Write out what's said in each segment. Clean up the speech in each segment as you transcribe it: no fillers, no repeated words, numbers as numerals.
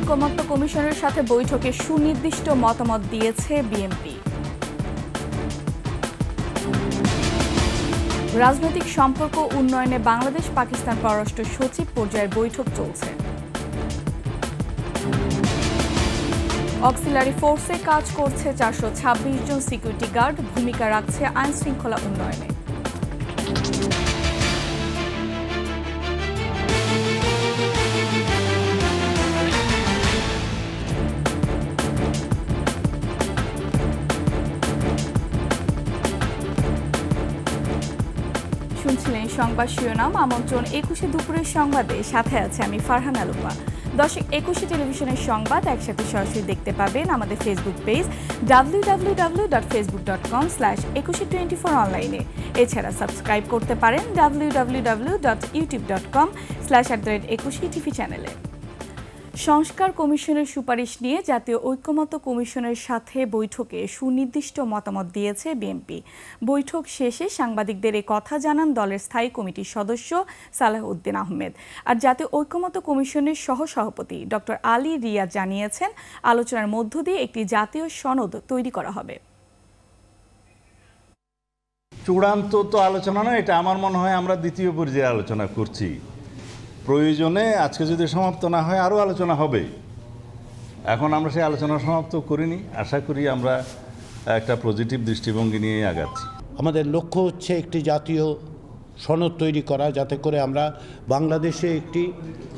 ঐকমত্য কমিশনের সাথে বৈঠকে সুনির্দিষ্ট মতামত দিয়েছে বিএনপি। রাজনৈতিক সম্পর্ক উন্নয়নে বাংলাদেশ পাকিস্তান পররাষ্ট্র সচিব পর্যায়ের বৈঠক চলছে। অক্সিলারি ফোর্সে কাজ করছে 426 জন সিকিউরিটি গার্ড, ভূমিকা রাখছে আইন শৃঙ্খলা উন্নয়নে। শুনছিলেন সংবাদ শিরোনাম। আমন্ত্রণ 21 দুপুরের সংবাদে, সাথে আছে আমি ফারহানা লুপা। দর্শক, 21 টেলিভিশনের সংবাদ একসাথে সরাসরি দেখতে পাবেন আমাদের ফেসবুক পেজ www.facebook.com/2124 অনলাইনে। এছাড়া সাবস্ক্রাইব করতে পারেন www.youtube.com/21tv চ্যানেলে। সংস্কার কমিশনের সুপারিশ নিয়ে জাতীয় ঐকমত্য কমিশনের সাথে বৈঠকে সুনির্দিষ্ট মতামত দিয়েছে বিএনপি। বৈঠক শেষে সাংবাদিকদের এ কথা জানান দলের স্থায়ী কমিটির সদস্য সালাহ উদ্দিন আহমেদ। আর জাতীয় ঐকমত্য কমিশনের সহসভাপতি ডক্টর আলী রিয়াদ জানিয়েছেন, আলোচনার মধ্য দিয়ে একটি জাতীয় সনদ তৈরি করা হবে। চূড়ান্ত তো আলোচনা নয়, এটা আমার মনে হয় আমরা দ্বিতীয় পর্যায়ে আলোচনা করছি। প্রয়োজনে আজকে যদি সমাপ্ত না হয় আরও আলোচনা হবে। এখন আমরা সেই আলোচনা সমাপ্ত করিনি। আশা করি আমরা একটা পজিটিভ দৃষ্টিভঙ্গি নিয়ে আগাচ্ছি। আমাদের লক্ষ্য হচ্ছে একটি জাতীয় সনদ তৈরি করা, যাতে করে আমরা বাংলাদেশে একটি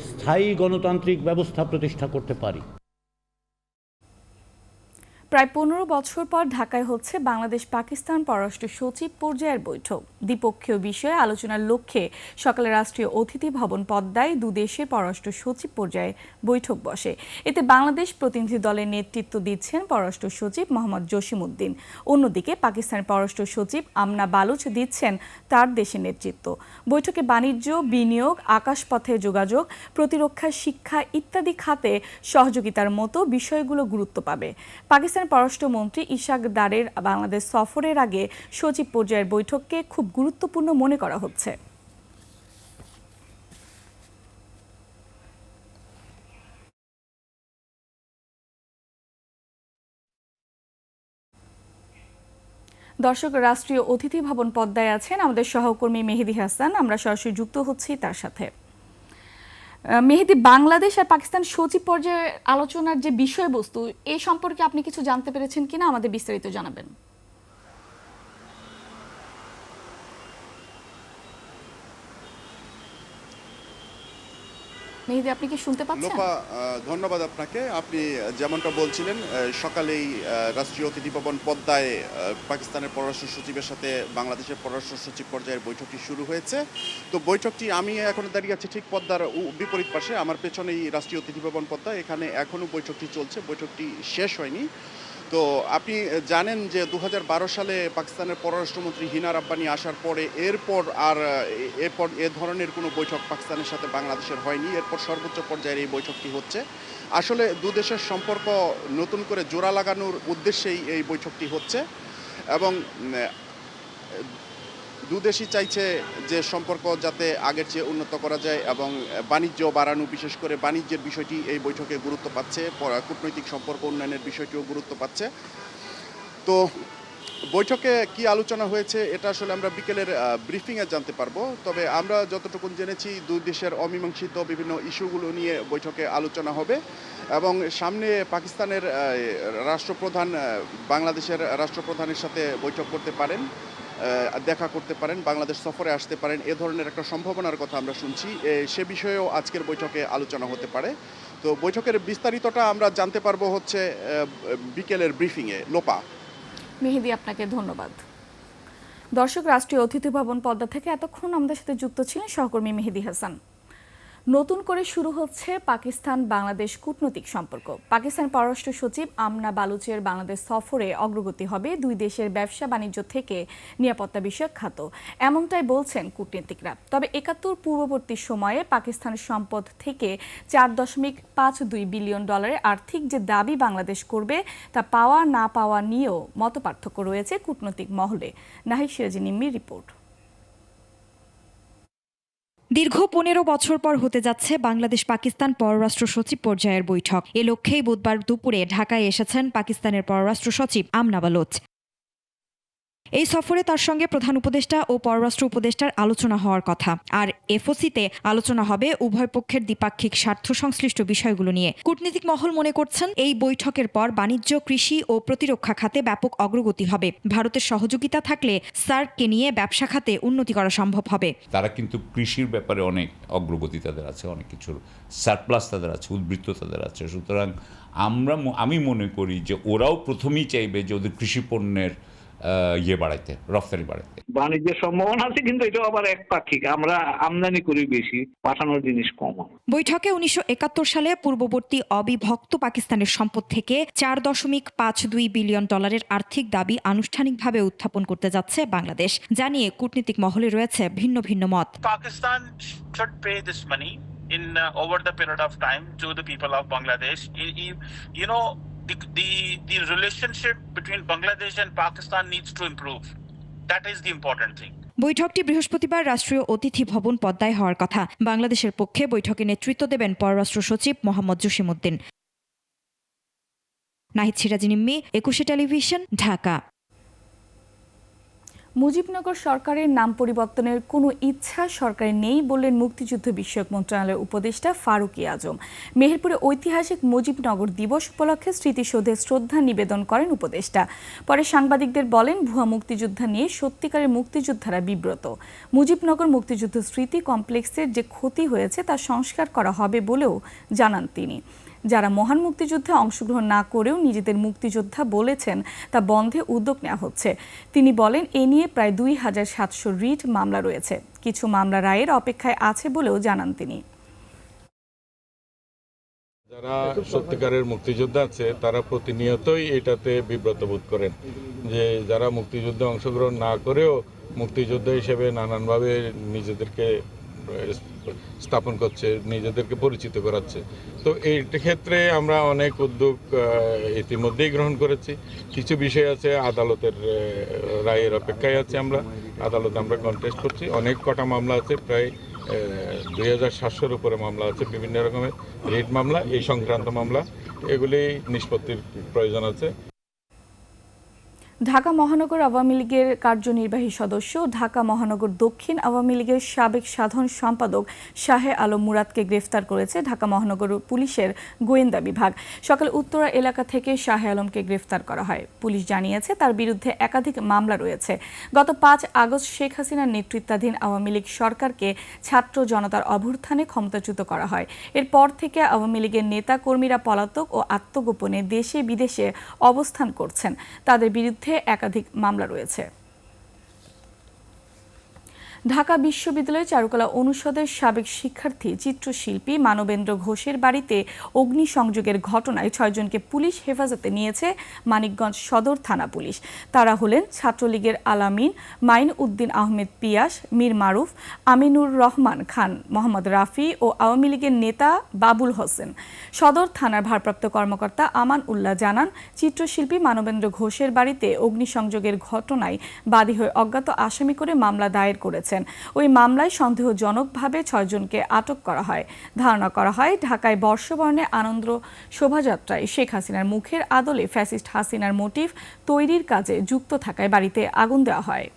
স্থায়ী গণতান্ত্রিক ব্যবস্থা প্রতিষ্ঠা করতে পারি। প্রায় 15 বছর পর ঢাকায় হচ্ছে বাংলাদেশ পাকিস্তান পররাষ্ট্র সচিব পর্যায়ের বৈঠক। দ্বিপক্ষীয় বিষয়ে আলোচনার লক্ষ্যে সকালে রাষ্ট্রীয় অতিথি ভবন পদ্মায় দুদেশের পররাষ্ট্র সচিব পর্যায়ে বৈঠক বসে। এতে বাংলাদেশ প্রতিনিধি দলের নেতৃত্ব দিচ্ছেন পররাষ্ট্র সচিব মোহাম্মদ জসিম উদ্দিন। অন্যদিকে পাকিস্তানের পররাষ্ট্র সচিব আমনা বালুচ দিচ্ছেন তার দেশের নেতৃত্ব। বৈঠকে বাণিজ্য, বিনিয়োগ, আকাশপথে যোগাযোগ, প্রতিরক্ষা, শিক্ষা ইত্যাদি খাতে সহযোগিতার মতো বিষয়গুলো গুরুত্ব পাবে। পাকিস্তান পররাষ্ট্রমন্ত্রী ইশাক দারের বাংলাদেশ সফরের আগে সচিব পর্যায়ের বৈঠককে খুব গুরুত্বপূর্ণ মনে করা হচ্ছে। দর্শক, রাষ্ট্রীয় অতিথি ভবন পদ্মায় আছেন আমাদের সহকর্মী মেহেদি হাসান। আমরা সরাসরি যুক্ত হচ্ছি তার সাথে। মেহেদি, বাংলাদেশ আর পাকিস্তান সচিব পর্যায়ে আলোচনার যে বিষয়বস্তু, এই সম্পর্কে আপনি কিছু জানতে পেরেছেন কিনা আমাদের বিস্তারিত জানাবেন। মেহেদি, আপনি কি শুনতে পাচ্ছেন? লোপা, ধন্যবাদ আপনাকে। আপনি যেমনটা বলছিলেন, সকালেই রাষ্ট্রীয় অতিথি ভবন পদ্মায় পাকিস্তানের পররাষ্ট্র সচিবের সাথে বাংলাদেশের পররাষ্ট্র সচিব পর্যায়ের বৈঠকটি শুরু হয়েছে। তো বৈঠকটি, আমি এখন দাঁড়িয়ে আছি ঠিক পদ্মার বিপরীত পাশে, আমার পেছনেই রাষ্ট্রীয় অতিথি ভবন পদ্মা। এখানে এখনও বৈঠকটি চলছে, বৈঠকটি শেষ হয়নি। তো আপনি জানেন যে 2012 সালে পাকিস্তানের পররাষ্ট্রমন্ত্রী হিনা রাব্বানি আসার পরে এরপর এ ধরনের কোনো বৈঠক পাকিস্তানের সাথে বাংলাদেশের হয়নি। এরপর সর্বোচ্চ পর্যায়ের এই বৈঠকটি হচ্ছে। আসলে দুদেশের সম্পর্ক নতুন করে জোড়া লাগানোর উদ্দেশ্যেই এই বৈঠকটি হচ্ছে এবং দুদেশই চাইছে যে সম্পর্ক যাতে আগের চেয়ে উন্নত করা যায় এবং বাণিজ্য বাড়ানো, বিশেষ করে বাণিজ্যের বিষয়টি এই বৈঠকে গুরুত্ব পাচ্ছে। কূটনৈতিক সম্পর্ক উন্নয়নের বিষয়টিও গুরুত্ব পাচ্ছে। তো বৈঠকে কি আলোচনা হয়েছে এটা আসলে আমরা বিকেলের ব্রিফিংয়ে জানতে পারবো। তবে আমরা যতটুকু জেনেছি, দুই দেশের অমীমাংসিত বিভিন্ন ইস্যুগুলো নিয়ে বৈঠকে আলোচনা হবে এবং সামনে পাকিস্তানের রাষ্ট্রপ্রধান বাংলাদেশের রাষ্ট্রপ্রধানের সাথে বৈঠক করতে পারেন, দেখা করতে পারেন, বাংলাদেশ সফরে আসতে পারেন। এ ধরনের একটা সম্ভাবনার কথা আমরা শুনছি। সে বিষয়েও আজকের বৈঠকে আলোচনা হতে পারে। তো বৈঠকের বিস্তারিতটা আমরা জানতে পারবো হচ্ছে বিকেলের ব্রিফিংয়ে। লোপা। মেহেদি, আপনাকে ধন্যবাদ। দর্শক, রাষ্ট্রীয় অতিথি ভবন পদ্মা থেকে এতক্ষণ আমাদের সাথে যুক্ত ছিলেন সহকর্মী মেহেদি হাসান। নতুন করে শুরু হচ্ছে পাকিস্তান বাংলাদেশ কূটনৈতিক সম্পর্ক। পাকিস্তান পররাষ্ট্র সচিব আমনা বালুচের বাংলাদেশ সফরে অগ্রগতি হবে দুই দেশের ব্যবসা বাণিজ্য থেকে নিরাপত্তা বিষয়ক খাত, এমনটাই বলছেন কূটনীতিকরা। তবে 71 পূর্ববর্তী সময়ে পাকিস্তানের সম্পদ থেকে $4.52 বিলিয়ন আর্থিক যে দাবি বাংলাদেশ করবে তা পাওয়া না পাওয়া নিয়েও মতপার্থক্য রয়েছে কূটনৈতিক মহলে। নাহিদ সিরাজি নিম্মির রিপোর্ট। দীর্ঘ 15 বছর পর হতে যাচ্ছে বাংলাদেশ পাকিস্তান পররাষ্ট্র সচিব পর্যায়ের বৈঠক। এ লক্ষ্যেই বুধবার দুপুরে ঢাকায় এসেছেন পাকিস্তানের পররাষ্ট্র সচিব আমনা বালোচ। এই সফরে তার সঙ্গে প্রধান উপদেষ্টা ও পররাষ্ট্র উপদেষ্টার আলোচনা হওয়ার কথা। আর এফওসিতে আলোচনা হবে উভয় পক্ষের দ্বিপাক্ষিক স্বার্থ সংশ্লিষ্ট বিষয়গুলো নিয়ে। কূটনীতিক মহল মনে করছেন, এই বৈঠকের পর বাণিজ্য, কৃষি ও প্রতিরক্ষা খাতে ব্যাপক অগ্রগতি হবে। ভারতের সহযোগিতা থাকলে সার্ককে নিয়ে ব্যবসা খাতে উন্নতি করা সম্ভব হবে। তারা কিন্তু কৃষির ব্যাপারে অনেক অগ্রগতি তাদের আছে, অনেক কিছুর সারপ্লাস তাদের আছে, উদ্বৃত্ত তাদের আছে। সুতরাং আমি মনে করি যে ওরাও প্রথমেই চাইবে যে ওদের কৃষি পণ্যের বাড়াইতে, রফতানি বাড়াইতে। বাণিজ্যের সম্ভাবনা আছে, কিন্তু এটা আবার একপাক্ষিক। আমরা আমদানি করি বেশি, পাঠানোর জিনিস কম। বৈঠকে 1971 সালে পূর্ববর্তী অবিভক্ত পাকিস্তানের সম্পদ থেকে $4.52 বিলিয়ন আর্থিক দাবি আনুষ্ঠানিকভাবে উত্থাপন করতে যাচ্ছে বাংলাদেশ। জানিয়ে কূটনীতিক মহলে রয়েছে ভিন্ন ভিন্ন মত। Pakistan should pay this money in over the period of time to the people of Bangladesh. You know, the relationship between Bangladesh and Pakistan needs to improve. That is the important thing. বৈঠকটি বৃহস্পতিবার রাষ্ট্রীয় অতিথি ভবন পদ্মায় হওয়ার কথা। বাংলাদেশের পক্ষে বৈঠকে নেতৃত্ব দেবেন পররাষ্ট্র সচিব মোহাম্মদ জসিমউদ্দিন। নাহিদ সিরাজ নিম্মি, 21 টেলিভিশন, ঢাকা। মুজিবনগর সরকারের নাম পরিবর্তনের কোনো ইচ্ছা সরকারের নেই বললেন মুক্তিযুদ্ধ বিষয়ক মন্ত্রণালয়ের উপদেষ্টা ফারুকী আজম। মেহেরপুরে ঐতিহাসিক মুজিবনগর দিবস উপলক্ষে স্মৃতিসৌধে শ্রদ্ধা নিবেদন করেন উপদেষ্টা। পরে সাংবাদিকদের বলেন, ভুয়া মুক্তিযোদ্ধা নিয়ে সত্যিকারের মুক্তিযোদ্ধারা বিব্রত। মুজিবনগর মুক্তিযুদ্ধ স্মৃতি কমপ্লেক্সের যে ক্ষতি হয়েছে তা সংস্কার করা হবে বলেও জানান তিনি। যারা মহান মুক্তিযুদ্ধে অংশগ্রহণ না করেও নিজেদের মুক্তিযোদ্ধা বলেছেন তা বন্ধে উদ্যোগ নেওয়া হচ্ছে। তিনি বলেন, এ নিয়ে প্রায় 2700 রিট মামলা রয়েছে। কিছু মামলা রায়ের অপেক্ষায় আছে বলেও জানান তিনি। যারা সত্যিকারের মুক্তিযোদ্ধা আছে তারা প্রতিনিয়তই এটাতে বিব্রত বোধ করেন যে যারা মুক্তিযুদ্ধে অংশগ্রহণ না করেও মুক্তিযোদ্ধা হিসেবে নানানভাবে নিজেদেরকে স্থাপন করছে, নিজেদেরকে পরিচিত করাচ্ছে। তো এই ক্ষেত্রে আমরা অনেক উদ্যোগ ইতিমধ্যেই গ্রহণ করেছি। কিছু বিষয় আছে আদালতের রায়ের অপেক্ষায় আছে। আদালতে আমরা কন্টেস্ট করছি। অনেক কটা মামলা আছে, প্রায় 2700-র উপরে মামলা আছে, বিভিন্ন রকমের রিট মামলা, এই সংক্রান্ত মামলা। এগুলি নিষ্পত্তির প্রয়োজন আছে। ঢাকা মহানগর আওয়ামী লীগের কার্যনির্বাহী সদস্য, ঢাকা মহানগর দক্ষিণ আওয়ামী লীগের সাবেক সাধারণ সম্পাদক শাহে আলম মুরাদকে গ্রেফতার করেছে ঢাকা মহানগর পুলিশের গোয়েন্দা বিভাগ। সকালে উত্তরা এলাকা থেকে শাহে আলমকে গ্রেফতার করা হয়। পুলিশ জানিয়েছে, তার বিরুদ্ধে একাধিক মামলা রয়েছে। গত 5 আগস্ট শেখ হাসিনার নেতৃত্বাধীন আওয়ামী লীগ সরকারকে ছাত্র জনতার অভ্যুত্থানে ক্ষমতাচ্যুত করা হয়। এরপর থেকে আওয়ামী লীগের নেতা কর্মীরা পলাতক ও আত্মগোপনে দেশে বিদেশে অবস্থান করছেন। তাদের বিরুদ্ধে একাধিক মামলা রয়েছে। ঢাকা বিশ্ববিদ্যালয় চারুকলা অনুষদের সাবেক শিক্ষার্থী চিত্রশিল্পী মানবেন্দ্র ঘোষের বাড়িতে অগ্নিসংযোগের ঘটনায় 6 জনকে পুলিশ হেফাজতে নিয়েছে মানিকগঞ্জ সদর থানা পুলিশ। তারা হলেন ছাত্রলীগের আলামিন, মাইন উদ্দিন আহমেদ পিয়াস, মীর মারুফ, আমিনুর রহমান খান, মোহাম্মদ রাফি ও আওয়ামী লীগের নেতা বাবুল হোসেন। সদর থানার ভারপ্রাপ্ত কর্মকর্তা আমান উল্লাহ জানান, চিত্রশিল্পী মানবেন্দ্র ঘোষের বাড়িতে অগ্নিসংযোগের ঘটনায় বাদী হয়ে অজ্ঞাত আসামি করে মামলা দায়ের করেছে। ওই মামলায় সন্দেহজনকভাবে 6 জনকে আটক করা হয়। ধারণা করা হয়, ঢাকায় বর্ষবরণে আনন্দ শোভাযাত্রায় শেখ হাসিনার মুখের আদলে ফ্যাসিস্ট হাসিনার মোটিভ তৈরির কাজে যুক্ত থাকায় বাড়িতে আগুন দেওয়া হয়।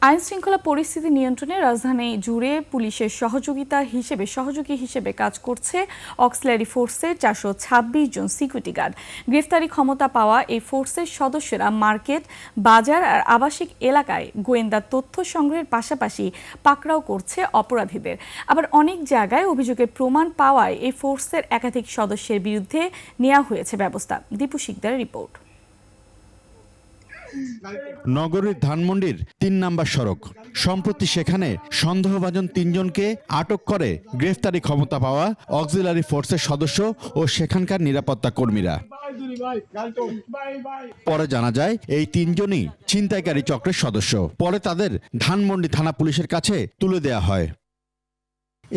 আইন শৃঙ্খলা পরিস্থিতি নিয়ন্ত্রণে রাজধানী জুড়ে পুলিশের সহযোগী হিসেবে কাজ করছে অক্সিলারি ফোর্সের 426 জন সিকিউরিটি গার্ড। গ্রেফতারি ক্ষমতা পাওয়া এই ফোর্সের সদস্যরা মার্কেট, বাজার আর আবাসিক এলাকায় গোয়েন্দা তথ্য সংগ্রহের পাশাপাশি পাকড়াও করছে অপরাধীদের। আবার অনেক জায়গায় অভিযোগের প্রমাণ পাওয়ায় এই ফোর্সের একাধিক সদস্যের বিরুদ্ধে নেওয়া হয়েছে ব্যবস্থা। দীপু শিকদারের রিপোর্ট। নগরীর ধানমন্ডির 3 নম্বর সড়ক। সম্প্রতি সেখানে সন্দেহভাজন 3 জনকে আটক করে গ্রেফতারি ক্ষমতা পাওয়া অক্সিলারি ফোর্সের সদস্য ও সেখানকার নিরাপত্তা কর্মীরা। পরে জানা যায় এই 3 জনই ছিনতাইকারী চক্রের সদস্য। পরে তাদের ধানমন্ডি থানা পুলিশের কাছে তুলে দেয়া হয়।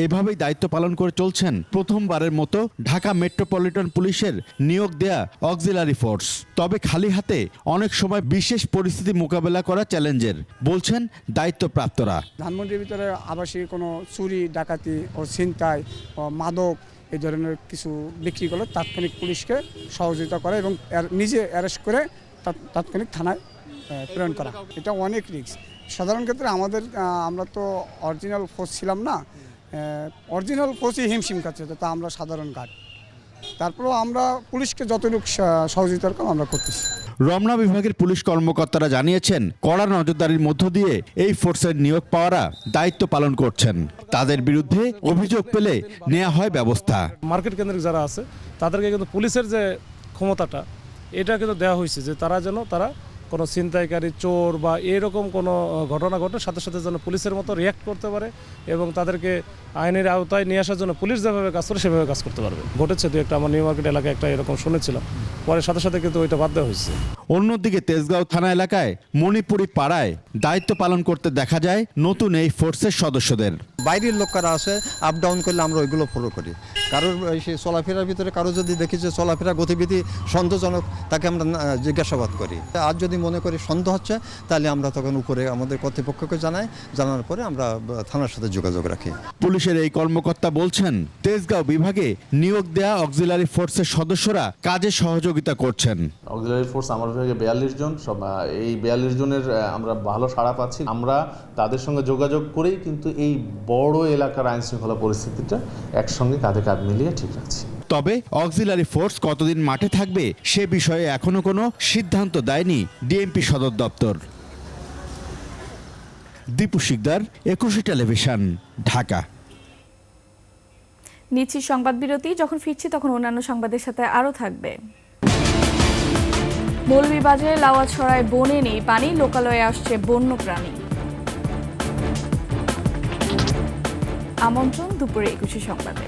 এভাবেই দায়িত্ব পালন করে চলছেন প্রথমবারের মতো ঢাকা মেট্রোপলিটন পুলিশের নিয়োগ দেয়া অক্সিলারি ফোর্স। তবে খালি হাতে অনেক সময় বিশেষ পরিস্থিতি মোকাবেলা করা চ্যালেঞ্জের, বলছেন দায়িত্বপ্রাপ্তরা। ধানমন্ডির ভিতরে আবাসিক কোনো চুরি ডাকাতি ও ছিনতাই ও মাদক এই ধরনের কিছু বিক্রি করলে তাৎক্ষণিক পুলিশকে সহযোগিতা করে এবং নিজে অ্যারেস্ট করে তাৎক্ষণিক থানায় প্রেরণ করা। এটা অনেক রিস্ক। সাধারণ ক্ষেত্রে আমরা তো অরিজিনাল ফোর্স ছিলাম না, অরিজিনাল ফোর্সই হিমশিম খাচ্ছে, তো আমরা সাধারণ গার্ড। তারপরেও আমরা পুলিশকে যতটুকু সহযোগিতার কাম আমরা করতেছি। রমনা বিভাগের পুলিশ কর্মকর্তারা জানিয়েছেন, কড়া নজরদারির মধ্য দিয়ে এই ফোর্সের নিয়োগ পাওয়ারা দায়িত্ব পালন করছেন। তাদের বিরুদ্ধে অভিযোগ পেলে নেওয়া হয় ব্যবস্থা। মার্কেট কেন্দ্রিক যারা আছে তাদেরকে কিন্তু পুলিশের যে ক্ষমতাটা এটা কিন্তু দেওয়া হয়েছে যে তারা কোনো ছিনতাইকারী, চোর বা এরকম কোনো ঘটনা ঘটে সাথে সাথে যেন পুলিশের মতো রিয়াক্ট করতে পারে এবং তাদেরকে আইনের আওতায় নিয়ে আসার জন্য পুলিশ যেভাবে কাজ করে সেভাবে কাজ করতে পারবে। ঘটেছে দু একটা, আমার নিউ মার্কেট এলাকায় একটা এরকম শুনেছিলাম, পরে সাথে সাথে কিন্তু ওইটা বাদ দেওয়া হয়েছে। অন্যদিকে তেজগাঁও থানা এলাকায় মণিপুরি পাড়ায় দায়িত্ব পালন করতে দেখা যায় নতুন এই ফোর্সের সদস্যদের। বাইরের লোক কারা আসে আপ ডাউন করলে আমরা ওইগুলো ফলো করি। কারোর সেই চলাফেরার ভিতরে কারো যদি দেখি যে চলাফেরা গতিবিধি সন্দেহজনক, তাকে আমরা জিজ্ঞাসাবাদ করি। আর যদি মনে করি সন্দেহ হচ্ছে তাহলে আমরা তখন উপরে আমাদের কর্তৃপক্ষকে জানার পরে আমরা থানার সাথে যোগাযোগ রাখি। পুলিশের এই কর্মকর্তা বলছেন, তেজগাঁও বিভাগে নিয়োগ দেয়া অক্সিলারি ফোর্সের সদস্যরা কাজে সহযোগিতা করছেন। অক্সিলারি ফোর্স আমার বিভাগে 42 জন, এই 42 জনের আমরা ভালো সাড়া পাচ্ছি। আমরা তাদের সঙ্গে যোগাযোগ করেই কিন্তু এই বড় এলাকার আইন শৃঙ্খলা পরিস্থিতিটা একসঙ্গে কাঁধে কাঁধ মিলিয়ে ঠিক রাখছি। তবে অক্সিলারি ফোর্স কতদিন মাঠে থাকবে সে বিষয়ে এখনো কোনো সিদ্ধান্ত দেয়নি ডিএমপি সদর দপ্তর। দীপু শিকদার, 21 টেলিভিশন, ঢাকা। নিচ্ছি সংবাদ বিরতি, যখন ফিরছি তখন অন্যান্য সংবাদের সাথে আরও থাকবে। মৌলভীবাজারে লাউয়াছড়ায় বনে নেই পানি, লোকালয়ে আসছে বন্য প্রাণী। আমন্ত্রণ দুপুরে 21 সংবাদে।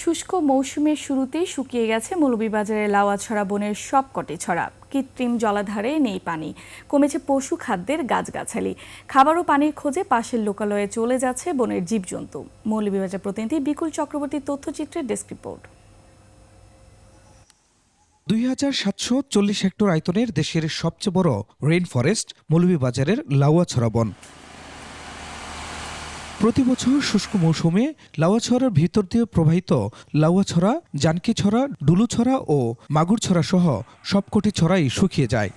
শুষ্ক মৌসুমের শুরুতেই শুকিয়ে গেছে মৌলভীবাজারের লাউয়াছড়া বনের সবকটি ছড়া। কৃত্রিম জলাধারে নেই পানি, কমেছে পশু খাদ্যের গাছগাছালি। খাবার ও পানির খোঁজে পাশের লোকালয়ে চলে যাচ্ছে বনের জীবজন্তু। মৌলভীবাজার প্রতিনিধি বিকুল চক্রবর্তীর তথ্যচিত্রের ডেস্ক রিপোর্ট। 2740 হেক্টর আয়তনের দেশের সবচেয়ে বড় রেইন ফরেস্ট মৌলভীবাজারের লাউয়াছড়া বন। প্রতি বছর শুষ্ক মৌসুমে লাউয়াছড়ার ভিতর দিয়ে প্রবাহিত লাউয়াছড়া, জানকীছড়া, ডুলুছড়া ও মাগুরছড়া সহ সবকটি ছড়াই শুকিয়ে যায়।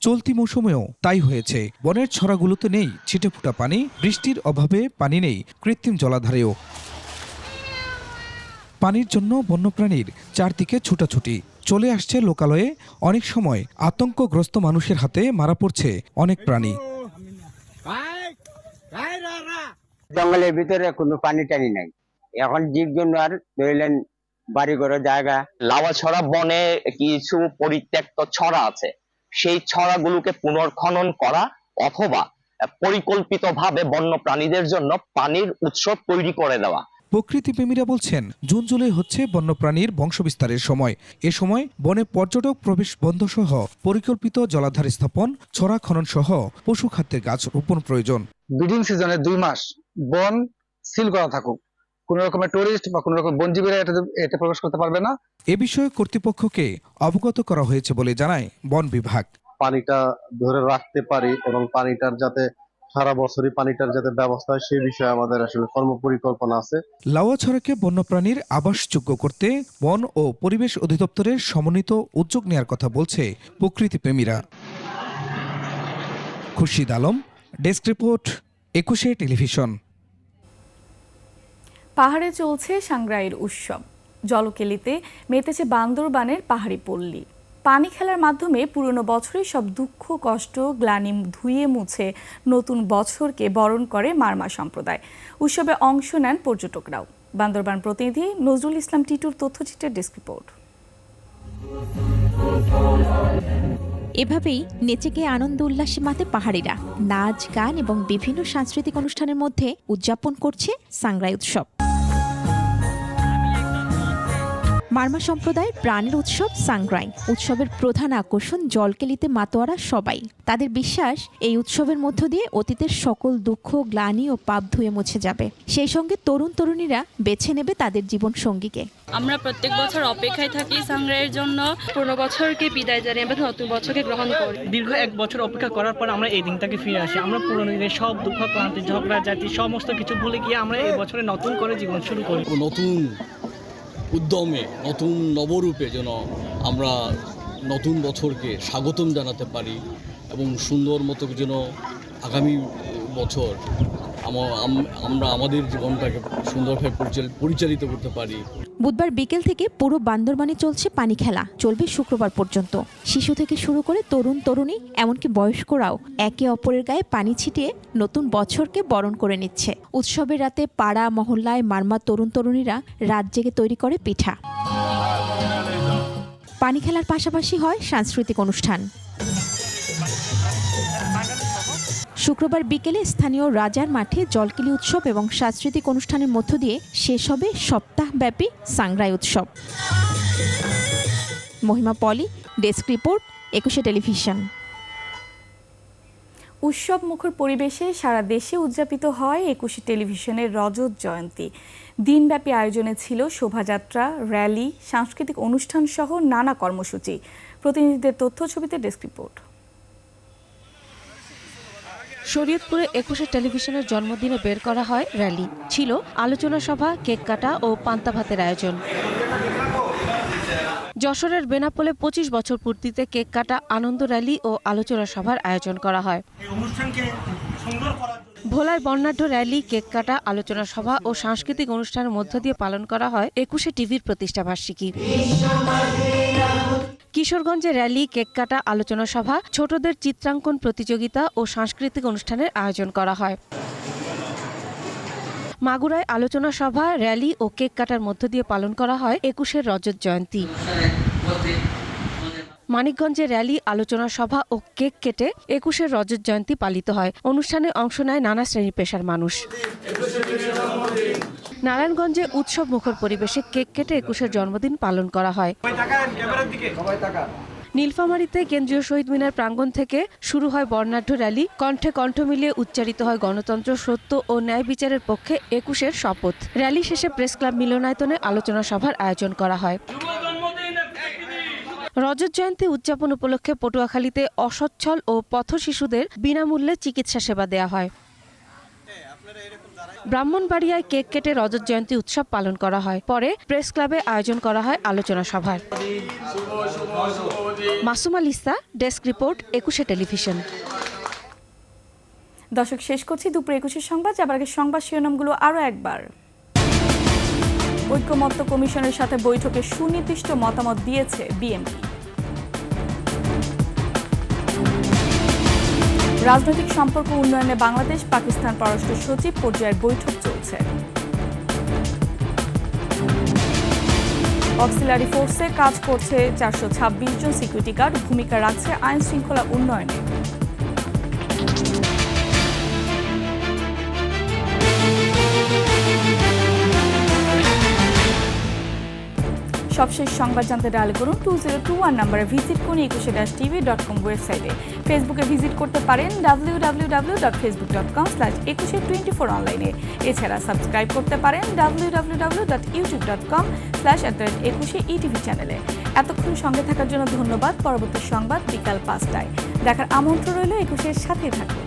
চলতি মৌসুমেও তাই হয়েছে। বনের ছড়াগুলোতে নেই ছিটেফোঁটা পানি, বৃষ্টির অভাবে পানি নেই কৃত্রিম জলাধারেও। পানির জন্য বন্যপ্রাণীর চারদিকে ছুটাছুটি, চলে আসছে লোকালয়ে। অনেক সময় আতঙ্কগ্রস্ত মানুষের হাতে মারা পড়ছে অনেক প্রাণী। জঙ্গলের ভিতরে কোনো পানি টানি নাই, এখন জীবজন্তু আর ধরলেন বাড়িঘর জায়গা। লাউয়াছড়া বনে কিছু পরিত্যক্ত ছড়া আছে, সেই ছড়াগুলোকে পুনর্খনন করা অথবা পরিকল্পিতভাবে বন্য প্রাণীদের জন্য পানির উৎস তৈরি করে দেওয়া। প্রকৃতিপ্রেমীরা বলছেন, জুন জুলাই হচ্ছে বন্যপ্রাণীর বংশবিস্তারের সময়। এ সময় বনে পর্যটক প্রবেশ বন্ধ সহ পরিকল্পিত জলাধার স্থাপন, ছড়া খনন সহ পশু খাদ্যের গাছ রোপণ প্রয়োজন। ব্রিডিং সিজনে 2 মাস বন সিল করা থাকুক, কোন রকমের টুরিস্ট বা কোন রকম বনজীবীরা এটা প্রবেশ করতে পারবে না। এ বিষয়ে কর্তৃপক্ষকে অবগত করা হয়েছে বলে জানায় বন বিভাগ। পানিটা ধরে রাখতে পারি এবং পানিটার যাতে সারা বছরই পানিটার যাতে ব্যবস্থা হয় সেই বিষয়ে আমাদের আসলে কর্মপরিকল্পনা আছে। লাউয়াছড়াকে বন্যপ্রাণীর আবাসযোগ্য করতে বন ও পরিবেশ অধিদপ্তরের সমন্বিত উদ্যোগ নেওয়ার কথা বলছে প্রকৃতিপ্রেমীরা। Khurshid Alam, desk report, 21 television. পাহাড়ে চলছে সাংগ্রাইয়ের উৎসব। জলকেলিতে মেতেছে বান্দরবানের পাহাড়ি পল্লী। পানি খেলার মাধ্যমে পুরনো বছরের সব দুঃখ, কষ্ট, গ্লানি ধুয়ে মুছে নতুন বছরকে বরণ করে মারমা সম্প্রদায়। উৎসবে অংশ নেন পর্যটকরাও। বান্দরবান প্রতিনিধি নজরুল ইসলাম টিটুর তথ্যচিত্রের ডেস্ক রিপোর্ট। এভাবেই নেচে গিয়ে আনন্দ উল্লাসে মাতে পাহাড়িরা। নাচ, গান এবং বিভিন্ন সাংস্কৃতিক অনুষ্ঠানের মধ্যে উদযাপন করছে সাংগ্রাই উৎসব। মারমা সম্প্রদায়ের প্রাণের উৎসব সাংগ্রাই। উৎসবের প্রধান আকর্ষণ জলকেলিতে মাতোয়ারা সবাই। তাদের বিশ্বাস এই উৎসবের মধ্য দিয়ে অতীতের সকল দুঃখ, গ্লানি ও পাপ ধুয়ে মুছে যাবে। সেই সঙ্গে তরুণ তরুণীরা বেছে নেবে তাদের জীবন সঙ্গীকে। আমরা প্রত্যেক বছর অপেক্ষায় থাকি সাংগ্রাইয়ের জন্য। পুরনো বছরকে বিদায় জানিয়ে আমরা নতুন বছরকে গ্রহণ করি। দীর্ঘ 1 বছর অপেক্ষা করার পর আমরা এই দিনটাকে ফিরে আসি। আমরা পুরনো দিনের সব দুঃখ, ক্লান্তি, ঝগড়া, জাতি সমস্ত কিছু ভুলে গিয়ে আমরা এই বছরে নতুন করে জীবন শুরু করি। নতুন উদ্যমে, নতুন নবরূপে যেন আমরা নতুন বছরকে স্বাগতম জানাতে পারি এবং সুন্দর মতো যেন আগামী বছর আমরা আমাদের জীবনটাকে সুন্দরভাবে পরিচালিত করতে পারি। বুধবার বিকেল থেকে পুরো বান্দরবানে চলছে পানি খেলা, চলবে শুক্রবার পর্যন্ত। শিশু থেকে শুরু করে তরুণ তরুণী এমনকি বয়স্করাও একে অপরের গায়ে পানি ছিটিয়ে নতুন বছরকে বরণ করে নিচ্ছে। উৎসবের রাতে পাড়া মহল্লায় মারমা তরুণ তরুণীরা রাত জেগে তৈরি করে পিঠা। পানি খেলার পাশাপাশি হয় সাংস্কৃতিক অনুষ্ঠান। শুক্রবার বিকেলে স্থানীয় রাজার মাঠে জলকেলি উৎসব এবং সাংস্কৃতিক অনুষ্ঠানের মধ্য দিয়ে শেষ হবে সপ্তাহব্যাপী সাংগ্রাই উৎসব। মহিমা পলি, ডেস্ক রিপোর্ট, 21 টেলিভিশন। উৎসব মুখর পরিবেশে সারা দেশে উদযাপিত হয় 21 টেলিভিশনের রজত জয়ন্তী। দিনব্যাপী আয়োজনে ছিল শোভাযাত্রা, র্যালি, সাংস্কৃতিক অনুষ্ঠান সহ নানা কর্মসূচি। প্রতিনিধিদের তথ্য ছবিতে ডেস্ক রিপোর্ট। শরীয়তপুরে 21 টেলিভিশনের জন্মদিনে বের করা হয় র্যালি। ছিল আলোচনা সভা, কেক কাটা ও পান্তা ভাতের আয়োজন। যশোরের বেনাপোলে 25 বছর পূর্তিতে কেক কাটা, আনন্দ র্যালি ও আলোচনা সভার আয়োজন করা হয়। ভোলায় বর্ণাঢ্য র্যালি, কেক কাটা, আলোচনা সভা ও সাংস্কৃতিক অনুষ্ঠানের মধ্য দিয়ে পালন করা হয় 21 টিভির প্রতিষ্ঠাবার্ষিকী। কিশোরগঞ্জে র্যালি, কেক কাটা, আলোচনা সভা, ছোটদের চিত্রাঙ্কন প্রতিযোগিতা ও সাংস্কৃতিক অনুষ্ঠানের আয়োজন করা হয়। মাগুরায় আলোচনা সভা, র্যালি ও কেক কাটার মধ্য দিয়ে পালন করা হয় 21 রজত জয়ন্তী। মানিকগঞ্জে র্যালি, আলোচনা সভা ও কেক কেটে 21 রজত জয়ন্তী পালিত হয়। অনুষ্ঠানে অংশ নেয় নানা শ্রেণী পেশার মানুষ। নারায়ণগঞ্জে উৎসব মুখর পরিবেশে কেক কেটে 21 জন্মদিন পালন করা হয়। নীলফামারীতে কেন্দ্রীয় শহীদ মিনার প্রাঙ্গণ থেকে শুরু হয় বর্ণাঢ্য র্যালি। কণ্ঠে কণ্ঠ মিলিয়ে উচ্চারিত হয় গণতন্ত্র, সত্য ও ন্যায় বিচারের পক্ষে 21 শপথ। র্যালি শেষে প্রেস ক্লাব মিলনায়তনে আলোচনা সভার আয়োজন করা হয়। রজত জয়ন্তী উদযাপন উপলক্ষে পটুয়াখালীতে অসচ্ছল ও পথ শিশুদের বিনামূল্যে চিকিৎসা সেবা দেওয়া হয়। ব্রাহ্মণবাড়িয়ায় কেক কেটে রজত জয়ন্তী উৎসব পালন করা হয়। পরে প্রেস ক্লাবে আয়োজন করা হয় আলোচনা সভার। Masuma Lisa, desk report, 21 television. দর্শক, শেষ করছি দুপুর 21 সংবাদ। যাবার আগে সংবাদ শিরোনামগুলো আরও একবার। ঐক্যমত্য কমিশনের সাথে বৈঠকে সুনির্দিষ্ট মতামত দিয়েছে বিএনপি। রাজনৈতিক সম্পর্ক উন্নয়নে বাংলাদেশ পাকিস্তান পররাষ্ট্র সচিব পর্যায়ের বৈঠক চলছে। অক্সিলারি ফোর্সে কাজ করছে 426 জন সিকিউরিটি গার্ড, ভূমিকা রাখছে আইন শৃঙ্খলা উন্নয়নে। সবশেষ সংবাদ জানতে ডায়াল করুন 2021 নম্বরে, ভিজিট করুন 21-tv.com ওয়েবসাইটে। ফেসবুকে ভিজিট করতে পারেন www.facebook.com/2124 অনলাইনে। এছাড়া সাবস্ক্রাইব করতে পারেন www.youtube.com/21etv চ্যানেলে। এতক্ষণ সঙ্গে থাকার জন্য ধন্যবাদ। পরবর্তী সংবাদ বিকাল 5টায় দেখার আমন্ত্রণ রইল। 21-এর সাথে থাকুন।